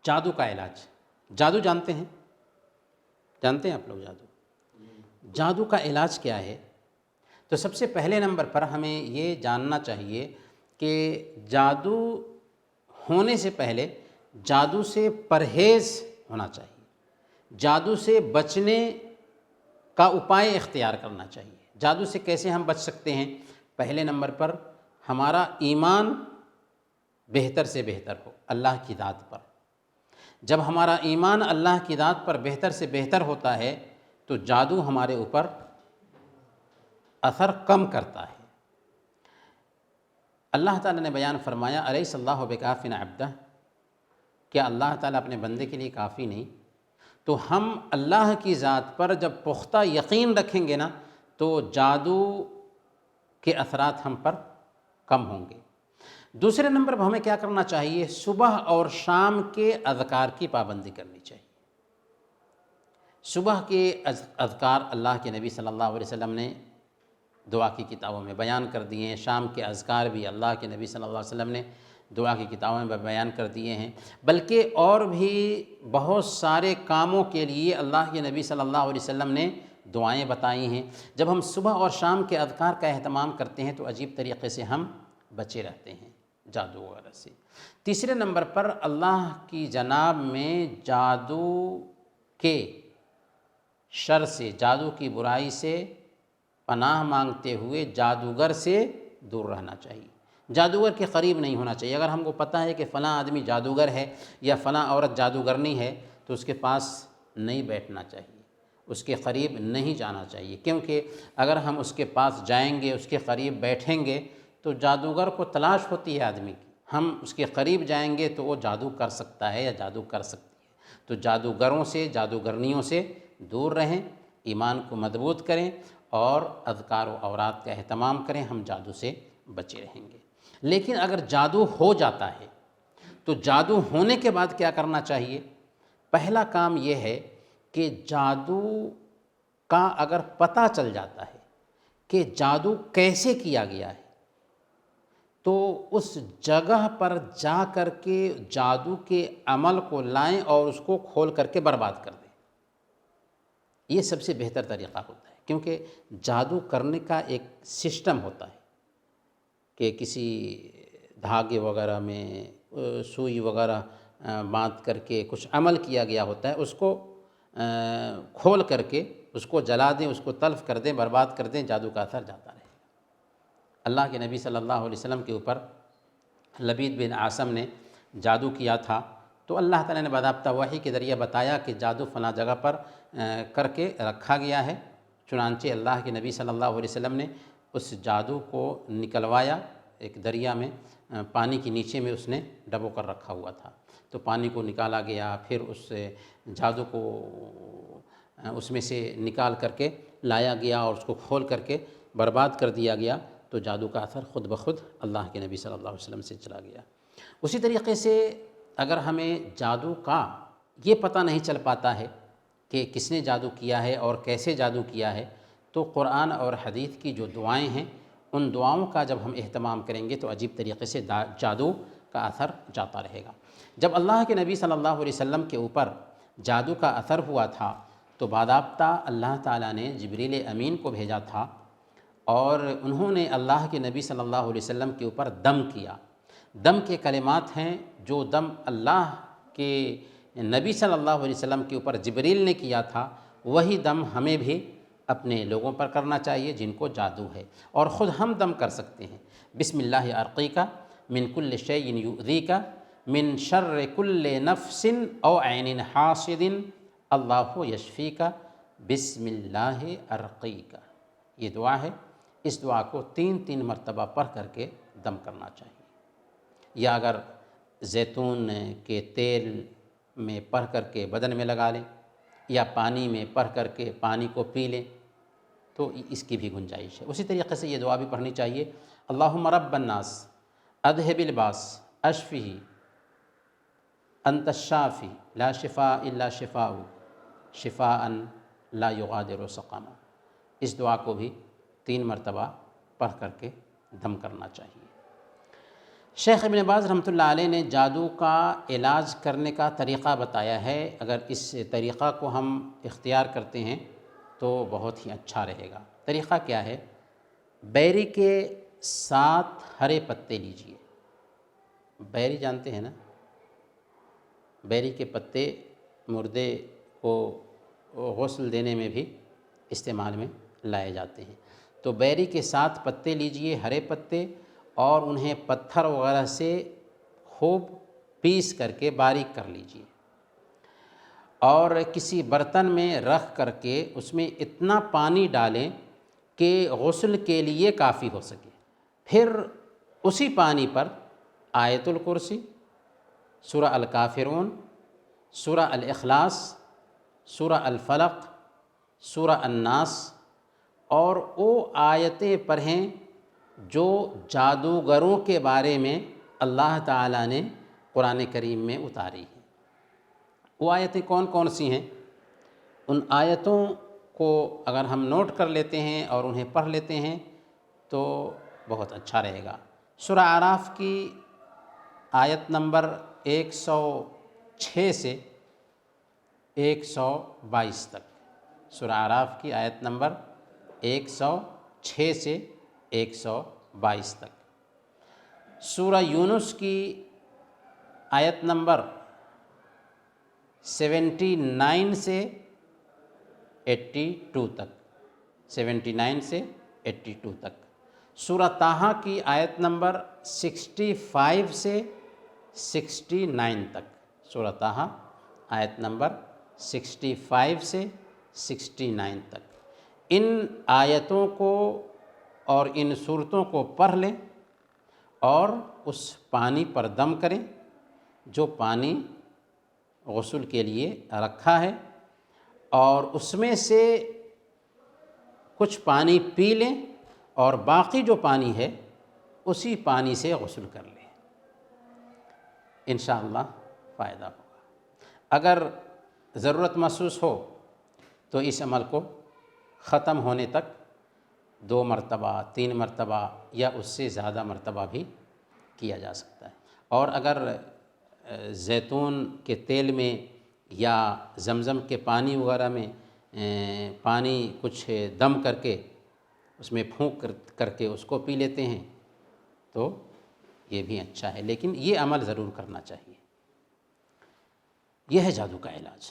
جادو کا علاج. جادو جانتے ہیں آپ لوگ جادو؟ جادو کا علاج کیا ہے؟ تو سب سے پہلے نمبر پر ہمیں یہ جاننا چاہیے کہ جادو ہونے سے پہلے جادو سے پرہیز ہونا چاہیے، جادو سے بچنے کا اپائے اختیار کرنا چاہیے. جادو سے کیسے ہم بچ سکتے ہیں؟ پہلے نمبر پر ہمارا ایمان بہتر سے بہتر ہو اللہ کی ذات پر. جب ہمارا ایمان اللہ کی ذات پر بہتر سے بہتر ہوتا ہے تو جادو ہمارے اوپر اثر کم کرتا ہے. اللہ تعالیٰ نے بیان فرمایا الیس اللہ بکاف عبدہ، کیا اللہ تعالیٰ اپنے بندے کے لیے کافی نہیں؟ تو ہم اللہ کی ذات پر جب پختہ یقین رکھیں گے نا تو جادو کے اثرات ہم پر کم ہوں گے. دوسرے نمبر پر ہمیں کیا کرنا چاہیے؟ صبح اور شام کے اذکار کی پابندی کرنی چاہیے. صبح کے اذکار اللہ کے نبی صلی اللہ علیہ وسلم نے دعا کی کتابوں میں بیان کر دیے ہیں. شام کے اذکار بھی اللہ کے نبی صلی اللہ علیہ وسلم نے دعا کی کتابوں میں بیان کر دیے ہیں. بلکہ اور بھی بہت سارے کاموں کے لیے اللہ کے نبی صلی اللہ علیہ وسلم نے دعائیں بتائی ہیں. جب ہم صبح اور شام کے اذکار کا اہتمام کرتے ہیں تو عجیب طریقے سے ہم بچے رہتے ہیں جادو وغیرہ سے. تیسرے نمبر پر اللہ کی جناب میں جادو کے شر سے، جادو کی برائی سے پناہ مانگتے ہوئے جادوگر سے دور رہنا چاہیے. جادوگر کے قریب نہیں ہونا چاہیے. اگر ہم کو پتہ ہے کہ فلاں آدمی جادوگر ہے یا فلاں عورت جادوگرنی ہے تو اس کے پاس نہیں بیٹھنا چاہیے، اس کے قریب نہیں جانا چاہیے. کیونکہ اگر ہم اس کے پاس جائیں گے، اس کے قریب بیٹھیں گے تو جادوگر کو تلاش ہوتی ہے آدمی کی. ہم اس کے قریب جائیں گے تو وہ جادو کر سکتا ہے یا جادو کر سکتی ہے. تو جادوگروں سے، جادوگرنیوں سے دور رہیں، ایمان کو مضبوط کریں اور اذکار و اوراد کا اہتمام کریں. ہم جادو سے بچے رہیں گے. لیکن اگر جادو ہو جاتا ہے تو جادو ہونے کے بعد کیا کرنا چاہیے؟ پہلا کام یہ ہے کہ جادو کا اگر پتہ چل جاتا ہے کہ جادو کیسے کیا گیا ہے تو اس جگہ پر جا کر کے جادو کے عمل کو لائیں اور اس کو کھول کر کے برباد کر دیں. یہ سب سے بہتر طریقہ ہوتا ہے، کیونکہ جادو کرنے کا ایک سسٹم ہوتا ہے کہ کسی دھاگے وغیرہ میں سوئی وغیرہ باندھ کر کے کچھ عمل کیا گیا ہوتا ہے. اس کو کھول کر کے اس کو جلا دیں، اس کو تلف کر دیں، برباد کر دیں، جادو کا اثر جاتا رہے. اللہ کے نبی صلی اللہ علیہ وسلم کے اوپر لبید بن عاصم نے جادو کیا تھا تو اللہ تعالیٰ نے باضابطہ وحی کے ذریعے بتایا کہ جادو فلاں جگہ پر کر کے رکھا گیا ہے. چنانچہ اللہ کے نبی صلی اللہ علیہ وسلم نے اس جادو کو نکلوایا. ایک دریا میں پانی کے نیچے میں اس نے ڈبو کر رکھا ہوا تھا تو پانی کو نکالا گیا، پھر اس جادو کو اس میں سے نکال کر کے لایا گیا اور اس کو کھول کر کے برباد کر دیا گیا. تو جادو کا اثر خود بخود اللہ کے نبی صلی اللہ علیہ وسلم سے چلا گیا. اسی طریقے سے اگر ہمیں جادو کا یہ پتہ نہیں چل پاتا ہے کہ کس نے جادو کیا ہے اور کیسے جادو کیا ہے تو قرآن اور حدیث کی جو دعائیں ہیں ان دعاؤں کا جب ہم اہتمام کریں گے تو عجیب طریقے سے جادو کا اثر جاتا رہے گا. جب اللہ کے نبی صلی اللہ علیہ وسلم کے اوپر جادو کا اثر ہوا تھا تو باضابطہ اللہ تعالیٰ نے جبریل امین کو بھیجا تھا اور انہوں نے اللہ کے نبی صلی اللہ علیہ وسلم کے اوپر دم کیا. دم کے کلمات ہیں جو دم اللہ کے نبی صلی اللہ علیہ وسلم کے اوپر جبریل نے کیا تھا وہی دم ہمیں بھی اپنے لوگوں پر کرنا چاہیے جن کو جادو ہے، اور خود ہم دم کر سکتے ہیں. بسم اللہ ارقیک من کل شیء یؤذیک من شر کل نفس او عین حاسد اللہ یشفیک بسم اللہ ارقیک. یہ دعا ہے. اس دعا کو 3 مرتبہ پڑھ کر کے دم کرنا چاہیے، یا اگر زیتون کے تیل میں پڑھ کر کے بدن میں لگا لیں یا پانی میں پڑھ کر کے پانی کو پی لیں تو اس کی بھی گنجائش ہے. اسی طریقے سے یہ دعا بھی پڑھنی چاہیے اللہم رب الناس اذھب الباس اشفہ انت الشافی لا شفاء الا شفاءک شفاء لا یغادر سقما. اس دعا کو بھی 3 مرتبہ پڑھ کر کے دم کرنا چاہیے. شیخ ابن باز رحمۃ اللہ علیہ نے جادو کا علاج کرنے کا طریقہ بتایا ہے، اگر اس طریقہ کو ہم اختیار کرتے ہیں تو بہت ہی اچھا رہے گا۔ طریقہ کیا ہے؟ بیری کے 7 ہرے پتے لیجئے۔ بیری جانتے ہیں نا، بیری کے پتے مردے کو غسل دینے میں بھی استعمال میں لائے جاتے ہیں۔ تو بیری کے 7 پتے لیجئے، ہرے پتے، اور انہیں پتھر وغیرہ سے خوب پیس کر کے باریک کر لیجئے، اور کسی برتن میں رکھ کر کے اس میں اتنا پانی ڈالیں کہ غسل کے لیے کافی ہو سکے۔ پھر اسی پانی پر آیت الکرسی، سورہ الکافرون، سورہ الاخلاص، سورہ الفلق، سورہ الناس، اور وہ آیتیں پڑھیں جو جادوگروں کے بارے میں اللہ تعالیٰ نے قرآن کریم میں اتاری ہیں۔ وہ آیتیں کون کون سی ہیں؟ ان آیتوں کو اگر ہم نوٹ کر لیتے ہیں اور انہیں پڑھ لیتے ہیں تو بہت اچھا رہے گا۔ سورہ اعراف کی آیت نمبر 106 سے 122 تک، سورہ اعراف کی آیت نمبر 106 سے 122 تک، سورہ یونس کی آیت نمبر 79 سے 82 تک، 79 سے 82 تک، سورہ طٰہٰ کی آیت نمبر 65 سے 69 تک، سورہ طٰہٰ آیت نمبر 65 سے 69 تک۔ ان آیتوں کو اور ان صورتوں کو پڑھ لیں اور اس پانی پر دم کریں جو پانی غسل کے لیے رکھا ہے، اور اس میں سے کچھ پانی پی لیں اور باقی جو پانی ہے اسی پانی سے غسل کر لیں، انشاءاللہ فائدہ ہوگا۔ اگر ضرورت محسوس ہو تو اس عمل کو ختم ہونے تک 2 مرتبہ 3 مرتبہ یا اس سے زیادہ مرتبہ بھی کیا جا سکتا ہے۔ اور اگر زیتون کے تیل میں یا زمزم کے پانی وغیرہ میں پانی کچھ دم کر کے اس میں پھونک کر کے اس کو پی لیتے ہیں تو یہ بھی اچھا ہے، لیکن یہ عمل ضرور کرنا چاہیے۔ یہ ہے جادو کا علاج۔